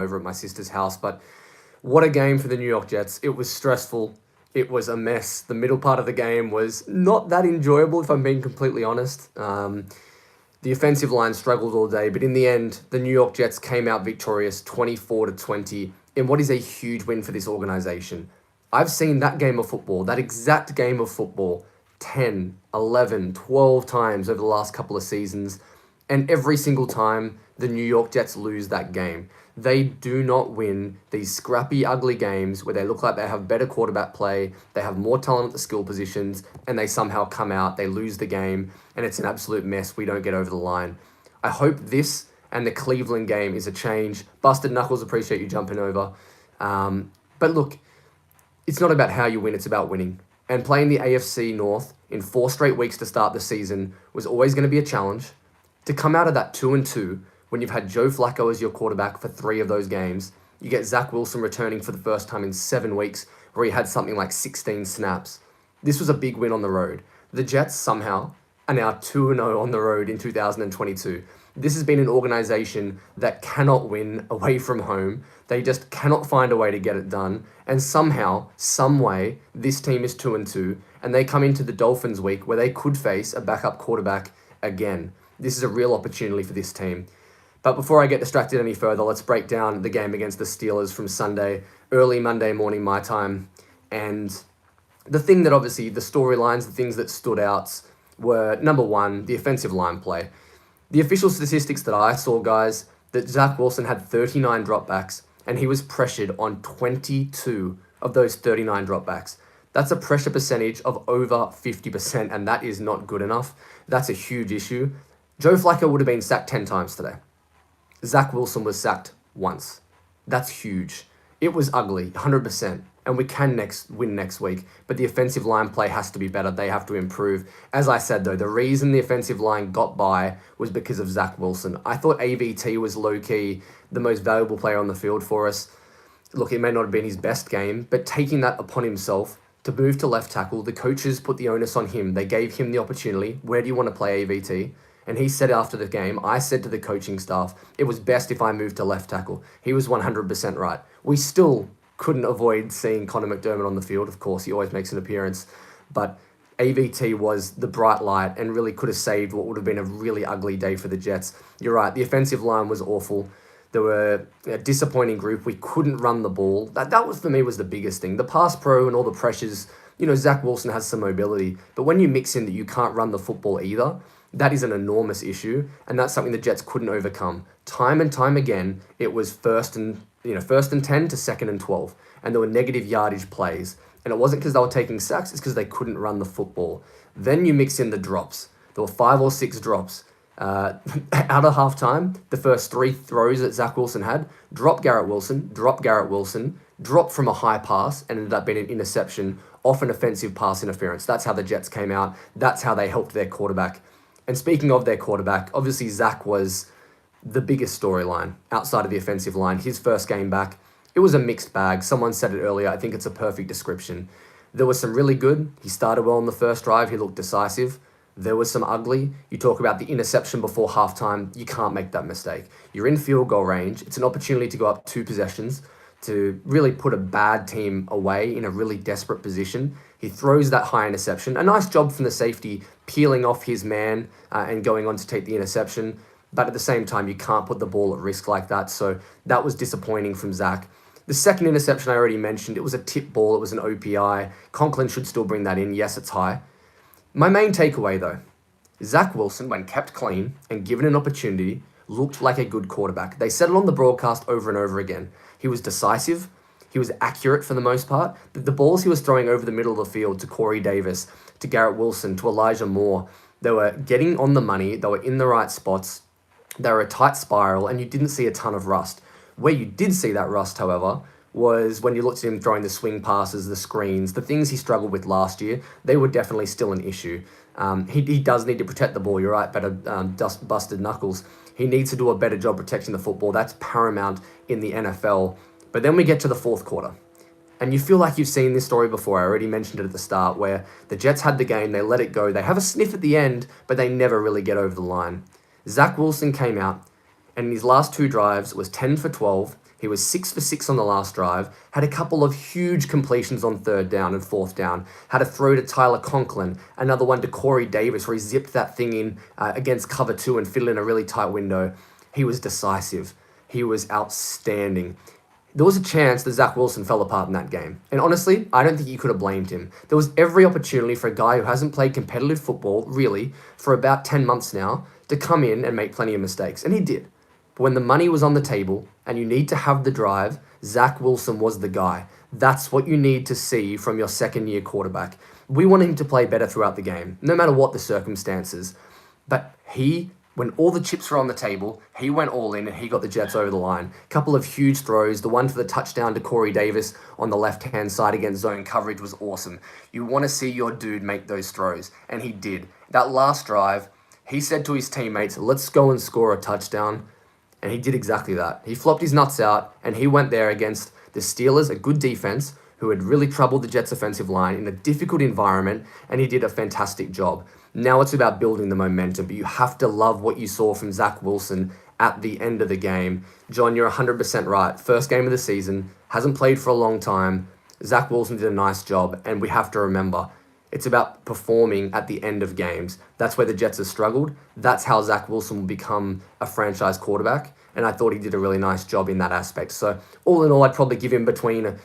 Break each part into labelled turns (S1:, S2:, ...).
S1: over at my sister's house. But what a game for the New York Jets. It was stressful. It was a mess. The middle part of the game was not that enjoyable, if I'm being completely honest. The offensive line struggled all day, but in the end, the New York Jets came out victorious 24-20 in what is a huge win for this organization. I've seen that game of football, that exact game of football, 10, 11, 12 times over the last couple of seasons, and every single time the New York Jets lose that game. They do not win these scrappy, ugly games where they look like they have better quarterback play, they have more talent at the skill positions, and they somehow come out, they lose the game, and it's an absolute mess. We don't get over the line. I hope this and the Cleveland game is a change. Busted Knuckles, appreciate you jumping over. But look, it's not about how you win, it's about winning. And playing the AFC North in 4 straight weeks to start the season was always going to be a challenge. To come out of that 2-2, when you've had Joe Flacco as your quarterback for 3 of those games, you get Zach Wilson returning for the first time in 7 weeks, where he had something like 16 snaps. This was a big win on the road. The Jets somehow are now 2-0 on the road in 2022. This has been an organization that cannot win away from home. They just cannot find a way to get it done. And somehow, some way, this team is 2-2, and they come into the Dolphins week where they could face a backup quarterback again. This is a real opportunity for this team. But before I get distracted any further, let's break down the game against the Steelers from Sunday, early Monday morning my time. And the thing that obviously, the storylines, the things that stood out were, number one, the offensive line play. The official statistics that I saw, guys, that Zach Wilson had 39 dropbacks, and he was pressured on 22 of those 39 dropbacks. That's a pressure percentage of over 50%, and that is not good enough. That's a huge issue. Joe Flacco would have been sacked 10 times today. Zach Wilson was sacked once. That's huge. It was ugly, 100%, and we can win next week, but the offensive line play has to be better. They have to improve. As I said, though, the reason the offensive line got by was because of Zach Wilson. I thought AVT was low-key the most valuable player on the field for us. Look, it may not have been his best game, but taking that upon himself to move to left tackle, the coaches put the onus on him. They gave him the opportunity. Where do you want to play AVT? And he said after the game, I said to the coaching staff, it was best if I moved to left tackle. He was 100% right. We still couldn't avoid seeing Connor McDermott on the field. Of course, he always makes an appearance. But AVT was the bright light and really could have saved what would have been a really ugly day for the Jets. You're right, the offensive line was awful. They were a disappointing group. We couldn't run the ball. That was, for me, was the biggest thing. The pass pro and all the pressures, Zach Wilson has some mobility. But when you mix in that you can't run the football either, that is an enormous issue, and that's something the Jets couldn't overcome. Time and time again, it was first and 10 to 2nd and 12, and there were negative yardage plays. And it wasn't because they were taking sacks, it's because they couldn't run the football. Then you mix in the drops. There were 5 or 6 drops. Out of halftime, the first 3 throws that Zach Wilson had, drop Garrett Wilson, drop from a high pass, and ended up being an interception off an offensive pass interference. That's how the Jets came out. That's how they helped their quarterback. And speaking of their quarterback, obviously Zach was the biggest storyline outside of the offensive line. His first game back, it was a mixed bag. Someone said it earlier. I think it's a perfect description. There was some really good. He started well on the first drive. He looked decisive. There was some ugly. You talk about the interception before halftime. You can't make that mistake. You're in field goal range. It's an opportunity to go up 2 possessions to really put a bad team away in a really desperate position. He throws that high interception. A nice job from the safety peeling off his man and going on to take the interception. But at the same time, you can't put the ball at risk like that. So that was disappointing from Zach. The second interception I already mentioned, it was a tip ball. It was an OPI. Conklin should still bring that in. Yes, it's high. My main takeaway, though, Zach Wilson, when kept clean and given an opportunity, looked like a good quarterback. They said it on the broadcast over and over again. He was decisive. He was accurate for the most part. The balls he was throwing over the middle of the field to Corey Davis, to Garrett Wilson, to Elijah Moore, they were getting on the money. They were in the right spots. They were a tight spiral, and you didn't see a ton of rust. Where you did see that rust, however, was when you looked at him throwing the swing passes, the screens, the things he struggled with last year. They were definitely still an issue. He does need to protect the ball. You're right, better busted knuckles. He needs to do a better job protecting the football. That's paramount in the NFL. But then we get to the fourth quarter. And you feel like you've seen this story before. I already mentioned it at the start, where the Jets had the game, they let it go. They have a sniff at the end, but they never really get over the line. Zach Wilson came out, and in his last 2 drives was 10 for 12, He was 6 for 6 on the last drive, had a couple of huge completions on third down and fourth down, had a throw to Tyler Conklin, another one to Corey Davis where he zipped that thing in against cover 2 and fitted in a really tight window. He was decisive. He was outstanding. There was a chance that Zach Wilson fell apart in that game. And honestly, I don't think you could have blamed him. There was every opportunity for a guy who hasn't played competitive football, really, for about 10 months now, to come in and make plenty of mistakes. And he did. But when the money was on the table and you need to have the drive, Zach Wilson was the guy. That's what you need to see from your second-year quarterback. We want him to play better throughout the game, no matter what the circumstances. But when all the chips were on the table, he went all in and he got the Jets over the line. Couple of huge throws. The one for the touchdown to Corey Davis on the left-hand side against zone coverage was awesome. You want to see your dude make those throws, and he did. That last drive, he said to his teammates, let's go and score a touchdown, and he did exactly that. He flopped his nuts out, and he went there against the Steelers, a good defense, who had really troubled the Jets' offensive line in a difficult environment, and he did a fantastic job. Now it's about building the momentum, but you have to love what you saw from Zach Wilson at the end of the game. John, you're 100% right. First game of the season, hasn't played for a long time. Zach Wilson did a nice job, and we have to remember, it's about performing at the end of games. That's where the Jets have struggled. That's how Zach Wilson will become a franchise quarterback, and I thought he did a really nice job in that aspect. So all in all, I'd probably give him between a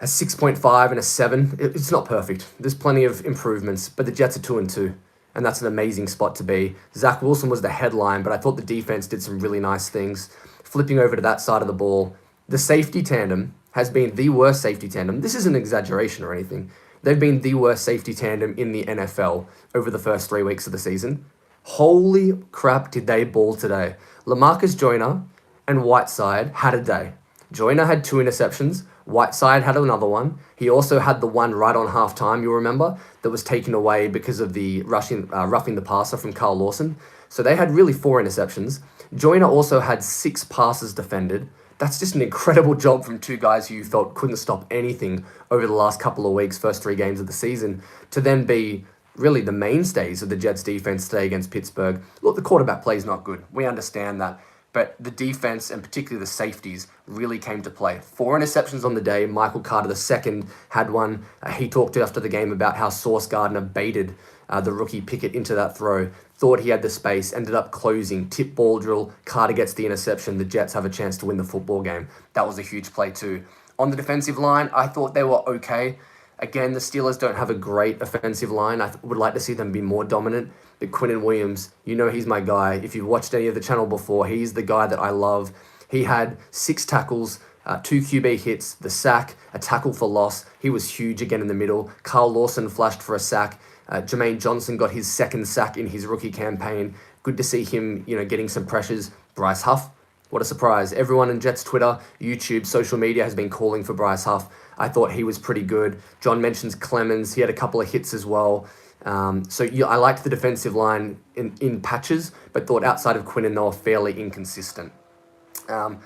S1: 6.5 and a 7. It's not perfect. There's plenty of improvements, but the Jets are 2-2. And that's an amazing spot to be. Zach Wilson was the headline, but I thought the defense did some really nice things. Flipping over to that side of the ball, the safety tandem has been the worst safety tandem. This isn't an exaggeration or anything. They've been the worst safety tandem in the NFL over the first 3 weeks of the season. Holy crap, did they ball today. LaMarcus Joyner and Whiteside had a day. Joyner had 2 interceptions. Whiteside had another one. He also had the one right on halftime, you'll remember, that was taken away because of the roughing the passer from Carl Lawson. So they had really 4 interceptions. Joyner also had 6 passes defended. That's just an incredible job from 2 guys who you felt couldn't stop anything over the last couple of weeks, first 3 games of the season, to then be really the mainstays of the Jets defense today against Pittsburgh. Look, the quarterback play is not good. We understand that. But the defense, and particularly the safeties, really came to play. 4 interceptions on the day. Michael Carter II had one. He talked after the game about how Sauce Gardner baited the rookie Pickett into that throw. Thought he had the space, ended up closing. Tip ball drill. Carter gets the interception. The Jets have a chance to win the football game. That was a huge play too. On the defensive line, I thought they were okay. Again, the Steelers don't have a great offensive line. I would like to see them be more dominant. But Quinnen Williams, you know he's my guy. If you've watched any of the channel before, he's the guy that I love. He had 6 tackles, 2 QB hits, the sack, a tackle for loss. He was huge again in the middle. Carl Lawson flashed for a sack. Jermaine Johnson got his 2nd sack in his rookie campaign. Good to see him, getting some pressures. Bryce Huff, what a surprise. Everyone in Jets Twitter, YouTube, social media has been calling for Bryce Huff. I thought he was pretty good. John mentions Clemens. He had a couple of hits as well. I liked the defensive line in patches, but thought outside of Quinnen, they were fairly inconsistent. And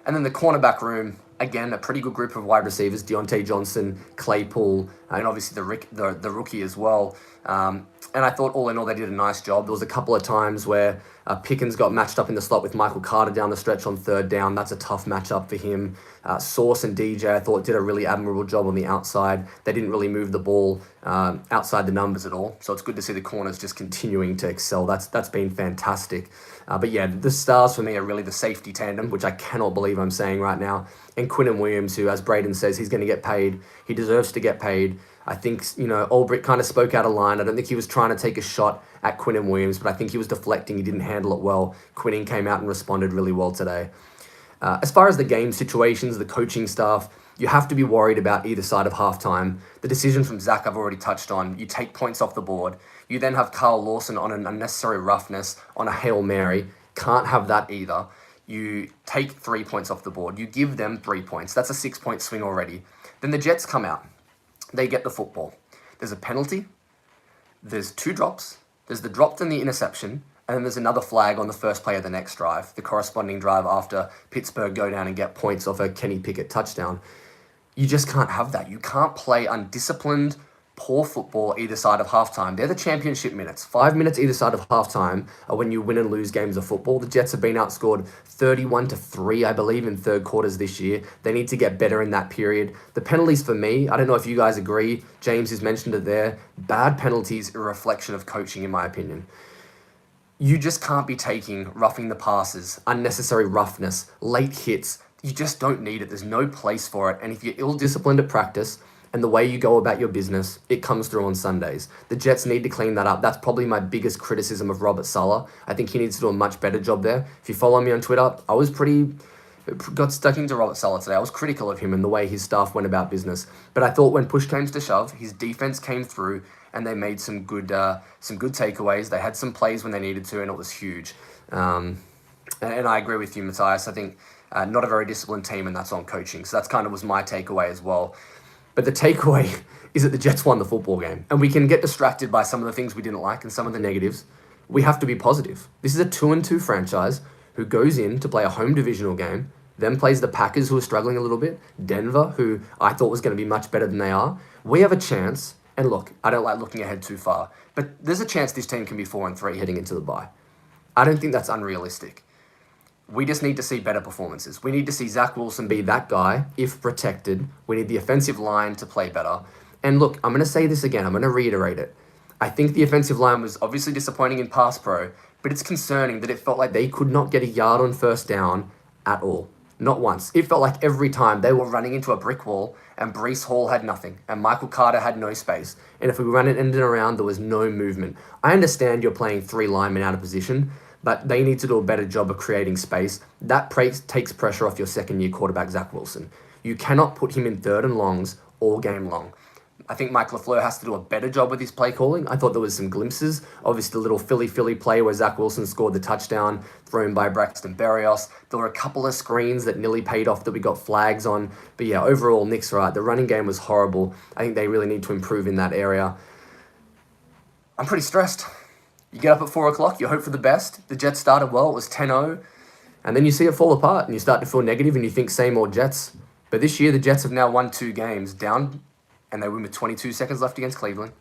S1: then the cornerback room, again, a pretty good group of wide receivers, Deontay Johnson, Claypool, and obviously the rookie as well. And I thought all in all, they did a nice job. There was a couple of times where Pickens got matched up in the slot with Michael Carter down the stretch on 3rd down. That's a tough matchup for him. Sauce and DJ, I thought, did a really admirable job on the outside. They didn't really move the ball outside the numbers at all. So it's good to see the corners just continuing to excel. That's been fantastic. But yeah, the stars for me are really the safety tandem, which I cannot believe I'm saying right now, and Quinnen Williams, who, as Braden says, he's going to get paid. He deserves to get paid. I think, Ulbrich kind of spoke out of line. I don't think he was trying to take a shot at Quinnen Williams, but I think he was deflecting. He didn't handle it well. Quinnen came out and responded really well today. As far as the game situations, the coaching staff, you have to be worried about either side of halftime. The decision from Zach I've already touched on. You take points off the board. You then have Carl Lawson on an unnecessary roughness on a Hail Mary. Can't have that either. You take 3 points off the board. You give them 3 points. That's a 6-point swing already. Then the Jets come out. They get the football. There's a penalty. There's 2 drops. There's the drop and the interception. And then there's another flag on the first play of the next drive, the corresponding drive after Pittsburgh go down and get points off a Kenny Pickett touchdown. You just can't have that. You can't play undisciplined, poor football either side of halftime. They're the championship minutes. 5 minutes either side of halftime are when you win and lose games of football. The Jets have been outscored 31-3, I believe, in third quarters this year. They need to get better in that period. The penalties for me, I don't know if you guys agree. James has mentioned it there. Bad penalties are a reflection of coaching, in my opinion. You just can't be taking roughing the passes, unnecessary roughness, late hits. You just don't need it. There's no place for it. And if you're ill-disciplined at practice, and the way you go about your business, it comes through on Sundays. The Jets need to clean that up. That's probably my biggest criticism of Robert Saleh. I think he needs to do a much better job there. If you follow me on Twitter, got stuck into Robert Saleh today. I was critical of him and the way his staff went about business. But I thought when push came to shove, his defense came through and they made some good takeaways. They had some plays when they needed to, and it was huge. And I agree with you, Matthias. I think not a very disciplined team, and that's on coaching. So that's kind of was my takeaway as well. But the takeaway is that the Jets won the football game. And we can get distracted by some of the things we didn't like and some of the negatives. We have to be positive. This is a 2-2 franchise who goes in to play a home divisional game, then plays the Packers, who are struggling a little bit, Denver, who I thought was going to be much better than they are. We have a chance, and look, I don't like looking ahead too far, but there's a chance this team can be 4-3 heading into the bye. I don't think that's unrealistic. We just need to see better performances. We need to see Zach Wilson be that guy, if protected. We need the offensive line to play better. And look, I'm going to say this again. I'm going to reiterate it. I think the offensive line was obviously disappointing in pass pro, but it's concerning that it felt like they could not get a yard on first down at all. Not once. It felt like every time they were running into a brick wall and Breece Hall had nothing and Michael Carter had no space. And if we ran it in and around, there was no movement. I understand you're playing 3 linemen out of position, but they need to do a better job of creating space. That takes pressure off your second-year quarterback, Zach Wilson. You cannot put him in 3rd and longs all game long. I think Mike LaFleur has to do a better job with his play calling. I thought there was some glimpses. Obviously, the little Philly play where Zach Wilson scored the touchdown thrown by Braxton Berrios. There were a couple of screens that nearly paid off that we got flags on. But yeah, overall, Nick's right. The running game was horrible. I think they really need to improve in that area. I'm pretty stressed. You get up at 4 o'clock, you hope for the best. The Jets started well, it was 10-0. And then you see it fall apart and you start to feel negative and you think same old Jets. But this year, the Jets have now won 2 games down, and they win with 22 seconds left against Cleveland.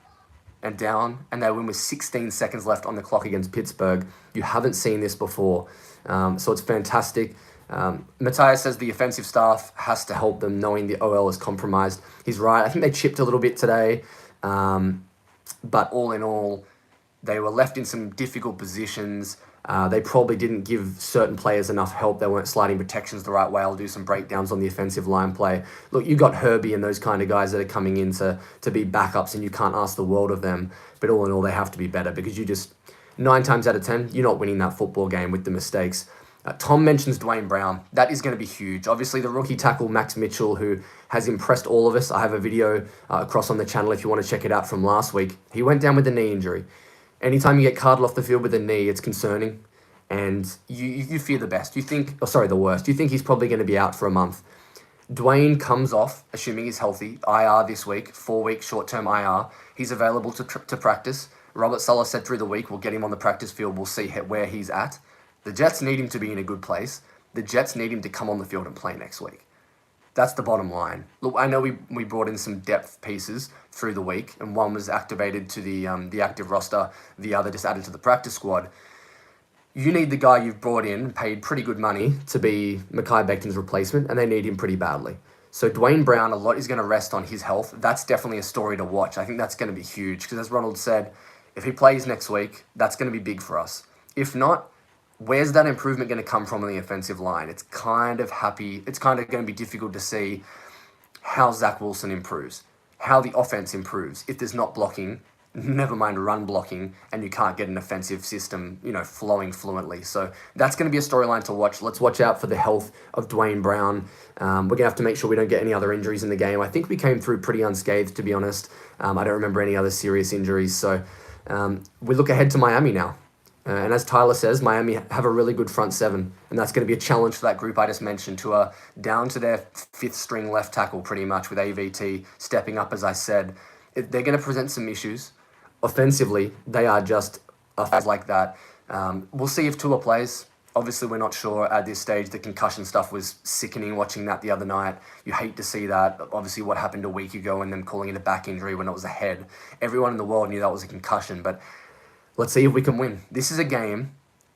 S1: And down, and they win with 16 seconds left on the clock against Pittsburgh. You haven't seen this before. So it's fantastic. Matthias says the offensive staff has to help them, knowing the OL is compromised. He's right. I think they chipped a little bit today. But all in all, they were left in some difficult positions. They probably didn't give certain players enough help. They weren't sliding protections the right way. I'll do some breakdowns on the offensive line play. Look, you got Herbie and those kind of guys that are coming in to be backups, and you can't ask the world of them. But all in all, they have to be better because you just, 9 times out of 10, you're not winning that football game with the mistakes. Tom mentions Dwayne Brown. That is going to be huge. Obviously, the rookie tackle, Max Mitchell, who has impressed all of us. I have a video across on the channel if you want to check it out from last week. He went down with a knee injury. Anytime you get carted off the field with a knee, it's concerning. And you fear the best. The worst. You think he's probably going to be out for a month. Dwayne comes off, assuming he's healthy, IR this week, 4-week short-term IR. He's available to practice. Robert Saleh said through the week, we'll get him on the practice field. We'll see where he's at. The Jets need him to be in a good place. The Jets need him to come on the field and play next week. That's the bottom line. Look, I know we brought in some depth pieces through the week, and one was activated to the active roster. The other just added to the practice squad. You need the guy you've brought in, paid pretty good money, to be Mekhi Becton's replacement, and they need him pretty badly. So Dwayne Brown, a lot is going to rest on his health. That's definitely a story to watch. I think that's going to be huge, because as Ronald said, if he plays next week, that's going to be big for us. If not, where's that improvement going to come from on the offensive line? It's kind of going to be difficult to see how Zach Wilson improves, how the offense improves if there's not blocking, never mind run blocking, and you can't get an offensive system, flowing fluently. So that's going to be a storyline to watch. Let's watch out for the health of Dwayne Brown. We're going to have to make sure we don't get any other injuries in the game. I think we came through pretty unscathed, to be honest. I don't remember any other serious injuries. So we look ahead to Miami now. And as Tyler says, Miami have a really good front 7, and that's going to be a challenge for that group I just mentioned, to down to their 5th string left tackle pretty much, with AVT stepping up, as I said. They're going to present some issues. Offensively, they are just like that. We'll see if Tua plays. Obviously, we're not sure at this stage. The concussion stuff was sickening watching that the other night. You hate to see that. Obviously, what happened a week ago and them calling it a back injury when it was a head. Everyone in the world knew that was a concussion, but let's see if we can win. This is a game.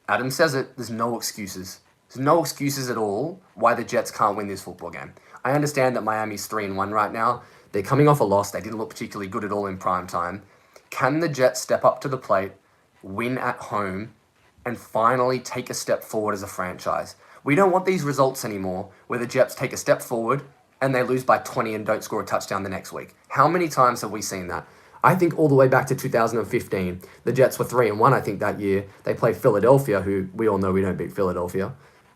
S1: Adam says it. There's no excuses. There's no excuses at all why the Jets can't win this football game. I understand that Miami's 3-1 right now. They're coming off a loss. They didn't look particularly good at all in prime time. Can the Jets step up to the plate, win at home, and finally take a step forward as a franchise? We don't want these results anymore where the Jets take a step forward and they lose by 20 and don't score a touchdown the next week. How many times have we seen that? I think all the way back to 2015, the Jets were 3-1, I think, that year. They play Philadelphia, who we all know we don't beat Philadelphia.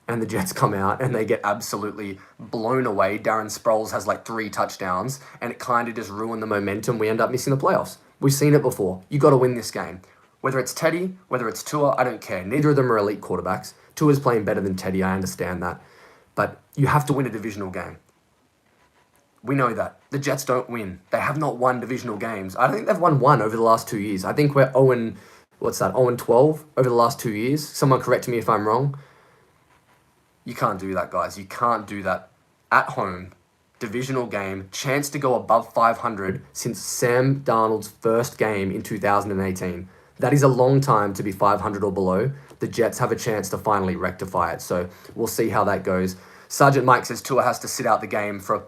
S1: And the Jets come out and they get absolutely blown away. Darren Sproles has like 3 touchdowns and it kind of just ruined the momentum. We end up missing the playoffs. We've seen it before. You got to win this game. Whether it's Teddy, whether it's Tua, I don't care. Neither of them are elite quarterbacks. Tua's playing better than Teddy, I understand that. But you have to win a divisional game. We know that. The Jets don't win. They have not won divisional games. I don't think they've won one over the last 2 years. I think we're 0-12 over the last 2 years. Someone correct me if I'm wrong. You can't do that, guys. You can't do that. At home, divisional game, chance to go above 500 since Sam Darnold's first game in 2018. That is a long time to be 500 or below. The Jets have a chance to finally rectify it. So we'll see how that goes. Sergeant Mike says Tua has to sit out the game for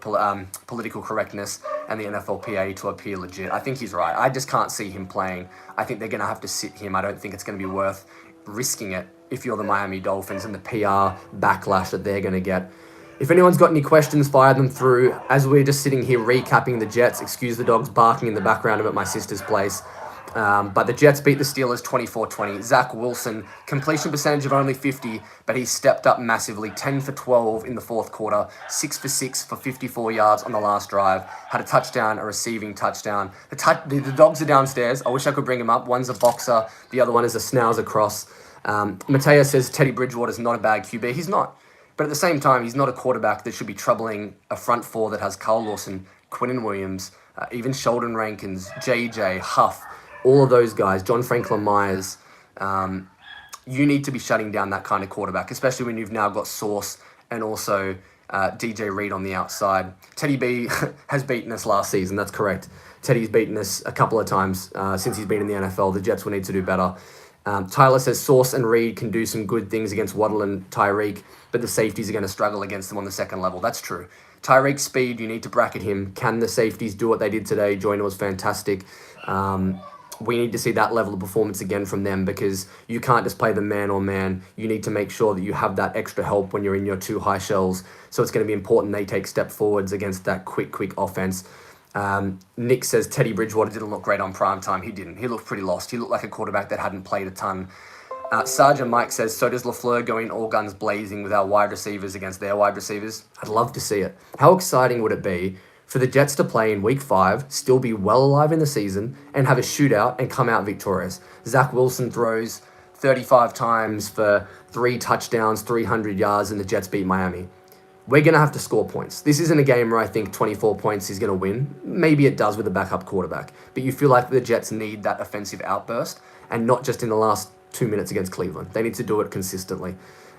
S1: political correctness and the NFLPA to appear legit. I think he's right. I just can't see him playing. I think they're going to have to sit him. I don't think it's going to be worth risking it if you're the Miami Dolphins and the PR backlash that they're going to get. If anyone's got any questions, fire them through. As we're just sitting here recapping the Jets, excuse the dogs barking in the background. I'm at my sister's place. But the Jets beat the Steelers 24-20. Zach Wilson, completion percentage of only 50, but he stepped up massively. 10 for 12 in the fourth quarter, 6 for 6 for 54 yards on the last drive. Had a touchdown, a receiving touchdown. The dogs are downstairs. I wish I could bring them up. One's a boxer, the other one is a Schnauzer cross. Mateo says Teddy Bridgewater's not a bad QB. He's not. But at the same time, he's not a quarterback that should be troubling a front four that has Carl Lawson, Quinnen Williams, even Sheldon Rankins, JJ, Huff, all of those guys, John Franklin Myers. You need to be shutting down that kind of quarterback, especially when you've now got Sauce and also DJ Reed on the outside. Teddy B has beaten us last season, that's correct. Teddy's beaten us a couple of times since he's been in the NFL. The Jets will need to do better. Tyler says Sauce and Reed can do some good things against Waddle and Tyreek, but the safeties are going to struggle against them on the second level. That's true. Tyreek's speed, you need to bracket him. Can the safeties do what they did today? Joyner was fantastic. We need to see that level of performance again from them because you can't just play the man on man. You need to make sure that you have that extra help when you're in your 2 high shells. So it's going to be important they take step forwards against that quick offense. Nick says Teddy Bridgewater didn't look great on prime time. He didn't. He looked pretty lost. He looked like a quarterback that hadn't played a ton. Sergeant Mike says, so does LaFleur going all guns blazing with our wide receivers against their wide receivers? I'd love to see it. How exciting would it be for the Jets to play in week 5, still be well alive in the season, and have a shootout and come out victorious? Zach Wilson throws 35 times for 3 touchdowns, 300 yards, and the Jets beat Miami. We're going to have to score points. This isn't a game where I think 24 points is going to win. Maybe it does with a backup quarterback. But you feel like the Jets need that offensive outburst, and not just in the last 2 minutes against Cleveland. They need to do it consistently.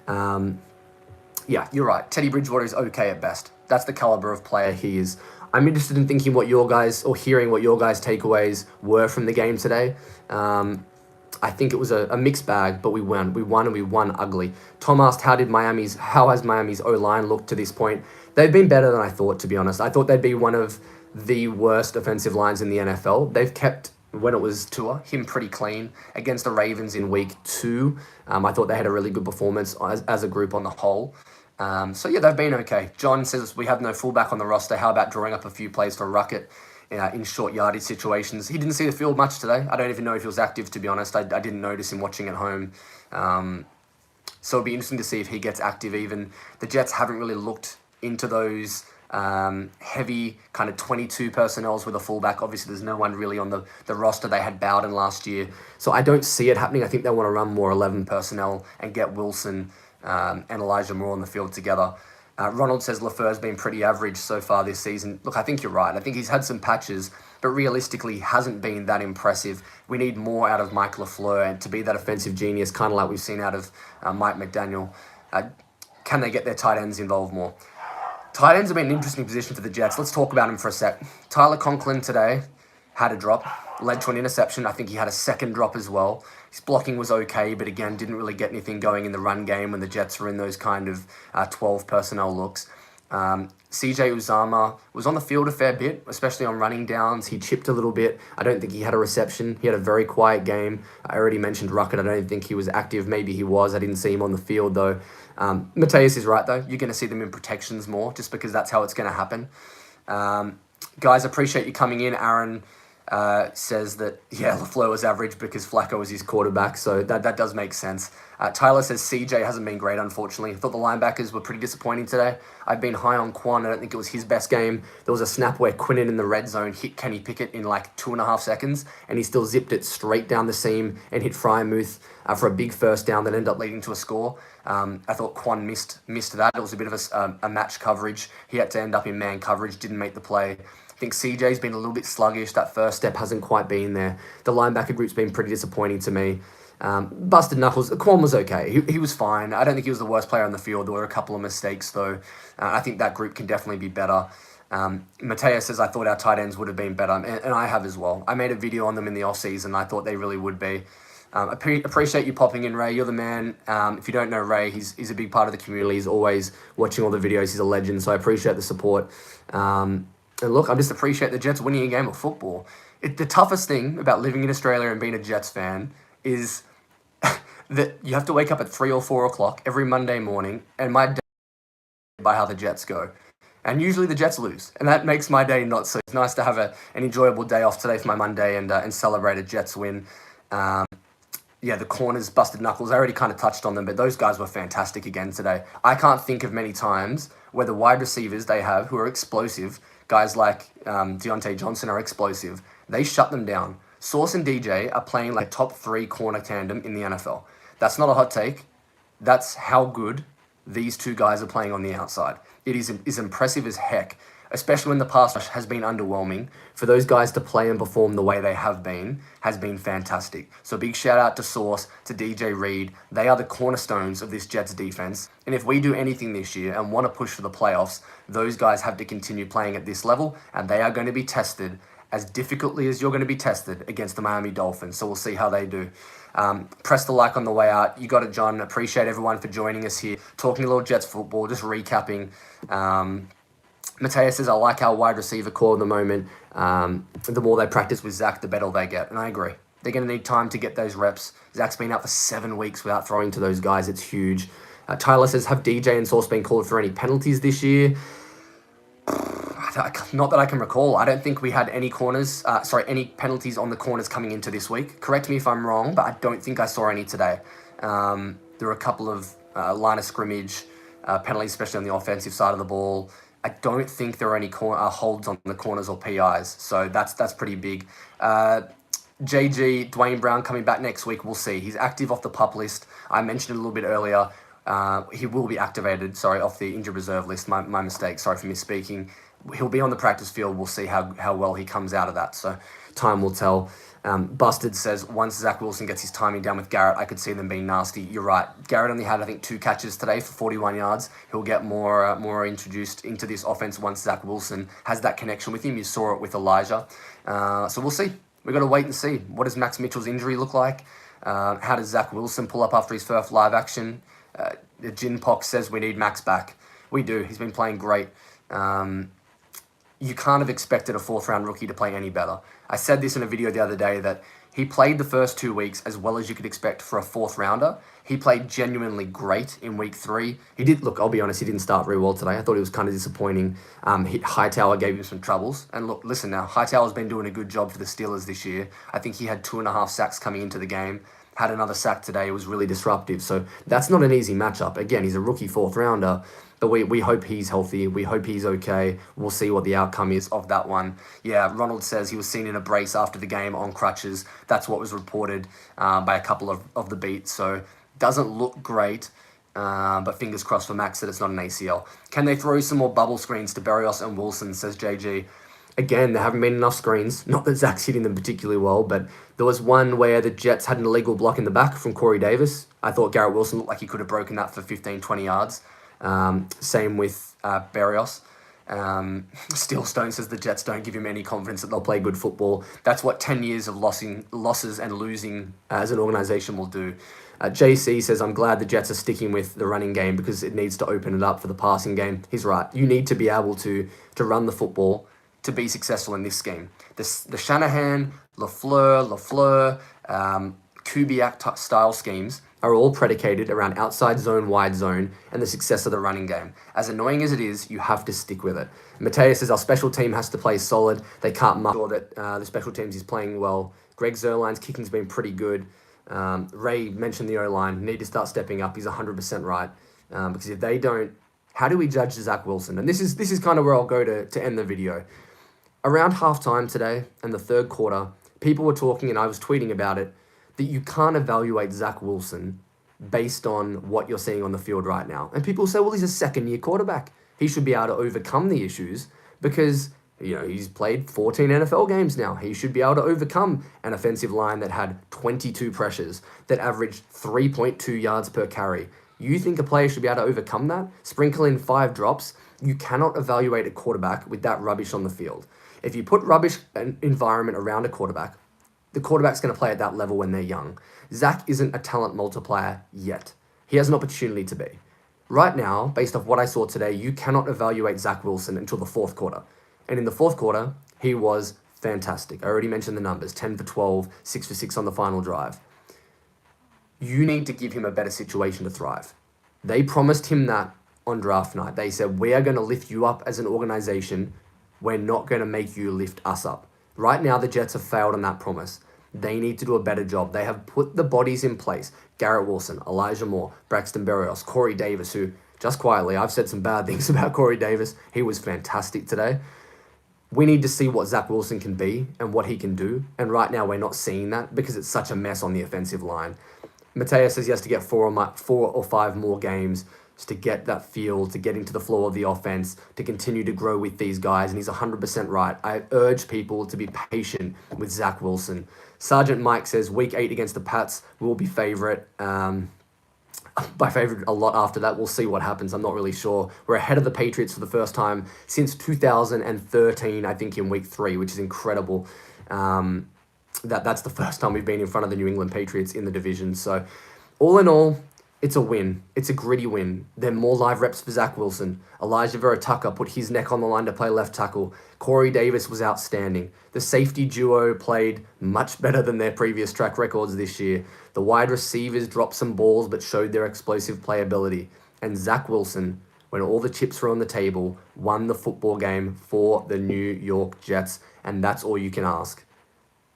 S1: Yeah, you're right. Teddy Bridgewater is okay at best. That's the caliber of player he is. I'm interested in thinking what your guys, or hearing what your guys' takeaways were from the game today. I think it was a mixed bag, but we won. We won, and we won ugly. Tom asked, how has Miami's O-line looked to this point? They've been better than I thought, to be honest. I thought they'd be one of the worst offensive lines in the NFL. They've kept, when it was Tua, him pretty clean. Against the Ravens in week 2, I thought they had a really good performance as a group on the whole. So yeah, they've been okay. John says we have no fullback on the roster. How about drawing up a few plays for Ruckett in short yardage situations? He didn't see the field much today. I don't even know if he was active, to be honest. I didn't notice him watching at home. So it'll be interesting to see if he gets active even. The Jets haven't really looked into those heavy kind of 22 personnels with a fullback. Obviously, there's no one really on the roster. They had Bowden last year. So I don't see it happening. I think they want to run more 11 personnel and get Wilson and Elijah Moore on the field together. Ronald says Lafleur's been pretty average so far this season. Look, I think you're right. I think he's had some patches, but realistically hasn't been that impressive. We need more out of Mike Lafleur and to be that offensive genius, kind of like we've seen out of Mike McDaniel. Can they get their tight ends involved more? Tight ends have been an interesting position for the Jets. Let's talk about him for a sec. Tyler Conklin today had a drop, led to an interception. I think he had a second drop as well. His blocking was okay, but again, didn't really get anything going in the run game when the Jets were in those kind of 12 personnel looks. CJ Uzama was on the field a fair bit, especially on running downs. He chipped a little bit. I don't think he had a reception. He had a very quiet game. I already mentioned Ruckert. I don't think he was active. Maybe he was. I didn't see him on the field, though. Mateus is right, though. You're going to see them in protections more, just because that's how it's going to happen. Guys, appreciate you coming in. Aaron says that, yeah, Lafleur was average because Flacco was his quarterback, so that does make sense. Tyler says CJ hasn't been great, unfortunately. I thought the linebackers were pretty disappointing today. I've been high on Quan. I don't think it was his best game. There was a snap where Quinnen in the red zone hit Kenny Pickett in like 2.5 seconds, and he still zipped it straight down the seam and hit Fryermuth for a big first down that ended up leading to a score. I thought Quan missed that. It was a bit of a match coverage. He had to end up in man coverage, didn't make the play. I think CJ's been a little bit sluggish. That first step hasn't quite been there. The linebacker group's been pretty disappointing to me. Busted Knuckles. Quan was okay. He was fine. I don't think he was the worst player on the field. There were a couple of mistakes, though. I think that group can definitely be better. Mateus says, I thought our tight ends would have been better, and I have as well. I made a video on them in the off-season. I thought they really would be. Appreciate you popping in, Ray. You're the man. If you don't know Ray, he's a big part of the community. He's always watching all the videos. He's a legend, so I appreciate the support. And look, I just appreciate the Jets winning a game of football. The toughest thing about living in Australia and being a Jets fan is that you have to wake up at 3 or 4 o'clock every Monday morning, and my day is by how the Jets go. And usually the Jets lose, and that makes my day not so. It's nice to have an enjoyable day off today for my Monday and celebrate a Jets win. Yeah, the corners, busted Knuckles. I already kind of touched on them, but those guys were fantastic again today. I can't think of many times where the wide receivers they have who are explosive, guys like Deontay Johnson are explosive, they shut them down. Sauce and DJ are playing like top 3 corner tandem in the NFL. That's not a hot take. That's how good these two guys are playing on the outside. It is impressive as heck, especially when the pass rush has been underwhelming. For those guys to play and perform the way they have been has been fantastic. So big shout out to Sauce, to DJ Reed. They are the cornerstones of this Jets defense. And if we do anything this year and want to push for the playoffs, those guys have to continue playing at this level, and they are going to be tested as difficultly as you're going to be tested against the Miami Dolphins. So we'll see how they do. Press the like on the way out. You got it, John. Appreciate everyone for joining us here. Talking a little Jets football, just recapping. Mateus says, I like our wide receiver core at the moment. The more they practice with Zach, the better they get. And I agree. They're going to need time to get those reps. Zach's been out for 7 weeks without throwing to those guys. It's huge. Tyler says, have DJ and Sauce been called for any penalties this year? Not that I can recall. I don't think we had any any penalties on the corners coming into this week. Correct me if I'm wrong, but I don't think I saw any today. There were a couple of line of scrimmage penalties, especially on the offensive side of the ball. I don't think there are any holds on the corners or PIs, so that's pretty big. JG, Dwayne Brown coming back next week. We'll see. He's active off the PUP list. I mentioned it a little bit earlier. He will be activated, off the injured reserve list. My mistake. Sorry for misspeaking. He'll be on the practice field. We'll see how well he comes out of that. So time will tell. Busted says, once Zach Wilson gets his timing down with Garrett, I could see them being nasty. You're right. Garrett only had, I think, 2 catches today for 41 yards. He'll get more introduced into this offense once Zach Wilson has that connection with him. You saw it with Elijah. So we'll see. We've got to wait and see. What does Max Mitchell's injury look like? How does Zach Wilson pull up after his first live action? Jin Pox says we need Max back. We do. He's been playing great. You can't have expected a 4th-round rookie to play any better. I said this in a video the other day that he played the first 2 weeks as well as you could expect for a 4th-rounder. He played genuinely great in week 3. He did, look, I'll be honest, he didn't start very well today. I thought he was kind of disappointing. Hightower gave him some troubles. And look, listen now, Hightower's been doing a good job for the Steelers this year. I think he had 2.5 sacks coming into the game. Had another sack today. It was really disruptive. So that's not an easy matchup. Again, he's a rookie 4th-rounder. But we hope he's healthy. We hope he's okay. We'll see what the outcome is of that one. Yeah, Ronald says he was seen in a brace after the game on crutches. That's what was reported by a couple of the beats. So doesn't look great. But fingers crossed for Max that it's not an ACL. Can they throw some more bubble screens to Berrios and Wilson, says JG. Again, there haven't been enough screens. Not that Zach's hitting them particularly well, but there was one where the Jets had an illegal block in the back from Corey Davis. I thought Garrett Wilson looked like he could have broken that for 15, 20 yards. Same with Berrios. Steelstone says the Jets don't give him any confidence that they'll play good football. That's what 10 years of losses and losing as an organisation will do. JC says, I'm glad the Jets are sticking with the running game because it needs to open it up for the passing game. He's right. You need to be able to run the football to be successful in this scheme. The Shanahan, LaFleur, Kubiak style schemes are all predicated around outside zone, wide zone, and the success of the running game. As annoying as it is, you have to stick with it. Mateus says our special team has to play solid. They can't make sure that the special teams is playing well. Greg Zerline's kicking's been pretty good. Ray mentioned the O-line. Need to start stepping up. He's 100% right. Because if they don't, how do we judge Zach Wilson? And this is kind of where I'll go to end the video. Around halftime today and the third quarter, people were talking, and I was tweeting about it, that you can't evaluate Zach Wilson based on what you're seeing on the field right now. And people say, well, he's a second-year quarterback. He should be able to overcome the issues because, he's played 14 NFL games now. He should be able to overcome an offensive line that had 22 pressures, that averaged 3.2 yards per carry. You think a player should be able to overcome that? Sprinkle in 5 drops. You cannot evaluate a quarterback with that rubbish on the field. If you put rubbish environment around a quarterback, the quarterback's going to play at that level when they're young. Zach isn't a talent multiplier yet. He has an opportunity to be. Right now, based off what I saw today, you cannot evaluate Zach Wilson until the fourth quarter. And in the fourth quarter, he was fantastic. I already mentioned the numbers, 10 for 12, 6 for 6 on the final drive. You need to give him a better situation to thrive. They promised him that on draft night. They said, we are going to lift you up as an organization. We're not going to make you lift us up. Right now, the Jets have failed on that promise. They need to do a better job. They have put the bodies in place. Garrett Wilson, Elijah Moore, Braxton Berrios, Corey Davis, who, just quietly, I've said some bad things about Corey Davis. He was fantastic today. We need to see what Zach Wilson can be and what he can do. And right now, we're not seeing that because it's such a mess on the offensive line. Mateus says he has to get 4 or 5 more games just to get that feel, to get into the flow of the offense, to continue to grow with these guys. And he's 100% right. I urge people to be patient with Zach Wilson. Sergeant Mike says, week 8 against the Pats will be favorite. By favorite a lot after that. We'll see what happens. I'm not really sure. We're ahead of the Patriots for the first time since 2013, I think, in week 3, which is incredible. That's the first time we've been in front of the New England Patriots in the division. So all in all, it's a win. It's a gritty win. There are more live reps for Zach Wilson. Elijah Vera Tucker put his neck on the line to play left tackle. Corey Davis was outstanding. The safety duo played much better than their previous track records this year. The wide receivers dropped some balls but showed their explosive playability. And Zach Wilson, when all the chips were on the table, won the football game for the New York Jets. And that's all you can ask.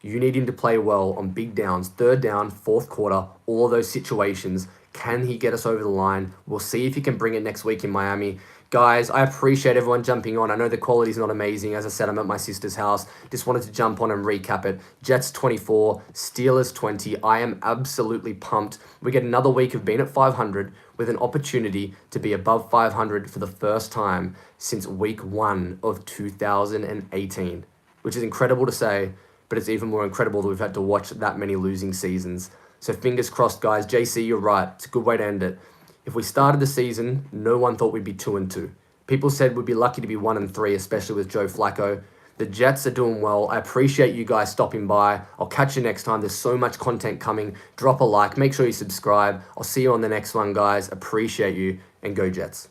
S1: You need him to play well on big downs, third down, fourth quarter, all of those situations. Can he get us over the line? We'll see if he can bring it next week in Miami. Guys, I appreciate everyone jumping on. I know the quality's not amazing. As I said, I'm at my sister's house. Just wanted to jump on and recap it. Jets 24, Steelers 20. I am absolutely pumped. We get another week of being at 500 with an opportunity to be above 500 for the first time since week 1 of 2018, which is incredible to say, but it's even more incredible that we've had to watch that many losing seasons. So fingers crossed, guys. JC, you're right. It's a good way to end it. If we started the season, no one thought we'd be 2-2. People said we'd be lucky to be 1-3, especially with Joe Flacco. The Jets are doing well. I appreciate you guys stopping by. I'll catch you next time. There's so much content coming. Drop a like. Make sure you subscribe. I'll see you on the next one, guys. Appreciate you, and go Jets.